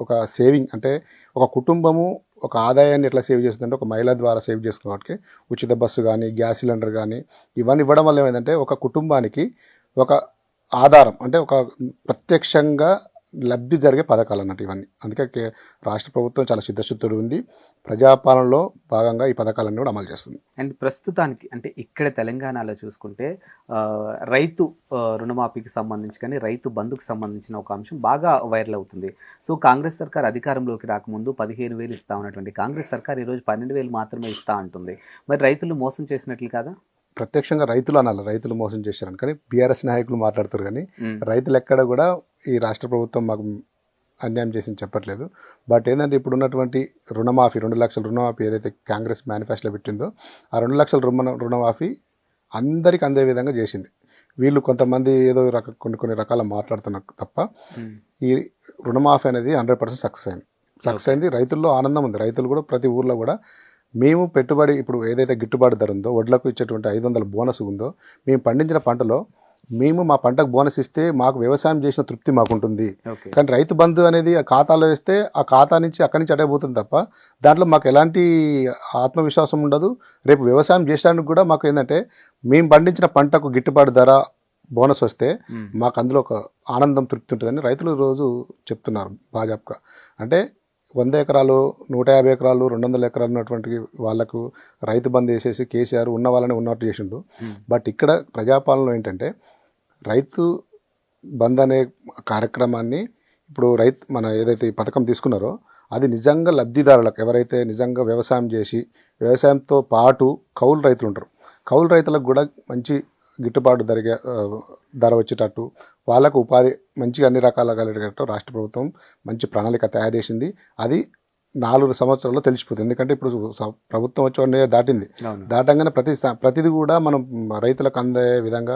ఒక సేవింగ్ అంటే ఒక కుటుంబము ఒక ఆదాయాన్ని ఎట్లా సేవ్ చేస్తుందంటే ఒక మహిళ ద్వారా సేవ్ చేసుకున్న వాటికి ఉచిత బస్సు కానీ గ్యాస్ సిలిండర్ కానీ ఇవన్నీ ఇవ్వడం వల్ల ఏమైందంటే ఒక కుటుంబానికి ఒక ఆధారం అంటే ఒక ప్రత్యక్షంగా లబ్ధి జరిగే పథకాలు అన్నట్టు ఇవన్నీ. అందుకే రాష్ట్ర ప్రభుత్వం చాలా సిద్ధశుద్ధులు ఉంది, ప్రజాపాలనలో భాగంగా ఈ పథకాలన్నీ కూడా అమలు చేస్తుంది. అండ్ ప్రస్తుతానికి అంటే ఇక్కడ తెలంగాణలో చూసుకుంటే రైతు రుణమాఫీకి సంబంధించి కానీ రైతు బంధుకు సంబంధించిన ఒక అంశం బాగా వైరల్ అవుతుంది. సో కాంగ్రెస్ సర్కార్ అధికారంలోకి రాకముందు 15,000 ఇస్తా ఉన్నటువంటి కాంగ్రెస్ సర్కార్ ఈరోజు 12,000 మాత్రమే ఇస్తా అంటుంది. మరి రైతులు మోసం చేసినట్లు కాదా? ప్రత్యక్షంగా రైతులు అనాలి, రైతులు మోసం చేశారని. కానీ బీఆర్ఎస్ నాయకులు మాట్లాడుతారు కానీ రైతులు ఎక్కడ కూడా ఈ రాష్ట్ర ప్రభుత్వం మాకు అన్యాయం చేసింది చెప్పట్లేదు. బట్ ఏంటంటే ఇప్పుడు ఉన్నటువంటి రుణమాఫీ 2 లక్షల రుణమాఫీ ఏదైతే కాంగ్రెస్ మేనిఫెస్టోలో పెట్టిందో ఆ 2 లక్షల రుణమాఫీ అందరికి అందే విధంగా చేసింది. వీళ్ళు కొంతమంది ఏదో కొన్ని రకాల మాట్లాడుతున్నారు తప్ప ఈ రుణమాఫీ అనేది 100% సక్సెస్ అయింది. రైతుల్లో ఆనందం ఉంది. రైతులు కూడా ప్రతి ఊర్లో కూడా మేము పెట్టుబడి ఇప్పుడు ఏదైతే గిట్టుబాటు ధర ఉందో వడ్లకు ఇచ్చేటువంటి 500 బోనస్ ఉందో మేము పండించిన పంటలో మేము మా పంటకు బోనస్ ఇస్తే మాకు వ్యవసాయం చేసిన తృప్తి మాకుంటుంది. కానీ రైతు బంధు అనేది ఆ ఖాతాలో వేస్తే ఆ ఖాతా నుంచి అక్కడి నుంచి అటే పోతుంది తప్ప దాంట్లో మాకు ఎలాంటి ఆత్మవిశ్వాసం ఉండదు. రేపు వ్యవసాయం చేసడానికి కూడా మాకు ఏంటంటే మేము పండించిన పంటకు గిట్టుబాటు ధర బోనస్ వస్తే మాకు అందులో ఒక ఆనందం తృప్తి ఉంటుందని రైతులు రోజు చెప్తున్నారు భాజపాగా. అంటే 100 ఎకరాలు 150 ఎకరాలు 200 ఎకరాలు ఉన్నటువంటి వాళ్ళకు రైతు బంధు వేసేసి కేసీఆర్ ఉన్న వాళ్ళని ఉన్నట్టు చేసిండు. బట్ ఇక్కడ ప్రజాపాలనలో ఏంటంటే రైతు బంధు అనే కార్యక్రమాన్ని ఇప్పుడు మన ఏదైతే ఈ పథకం తీసుకున్నారో అది నిజంగా లబ్ధిదారులకు ఎవరైతే నిజంగా వ్యవసాయం చేసి వ్యవసాయంతో పాటు కౌలు రైతులు ఉంటారు, కౌలు రైతులకు కూడా మంచి గిట్టుబాటు ధర వచ్చేటట్టు వాళ్ళకు ఉపాధి మంచిగా అన్ని రకాల కలిగేటట్టు రాష్ట్ర ప్రభుత్వం మంచి ప్రణాళిక తయారు చేసింది. అది 4 సంవత్సరాల్లో తెలిసిపోతుంది. ఎందుకంటే ఇప్పుడు ప్రభుత్వం వచ్చి దాటింది. దాటంగానే ప్రతిదీ కూడా మనం రైతులకు అందే విధంగా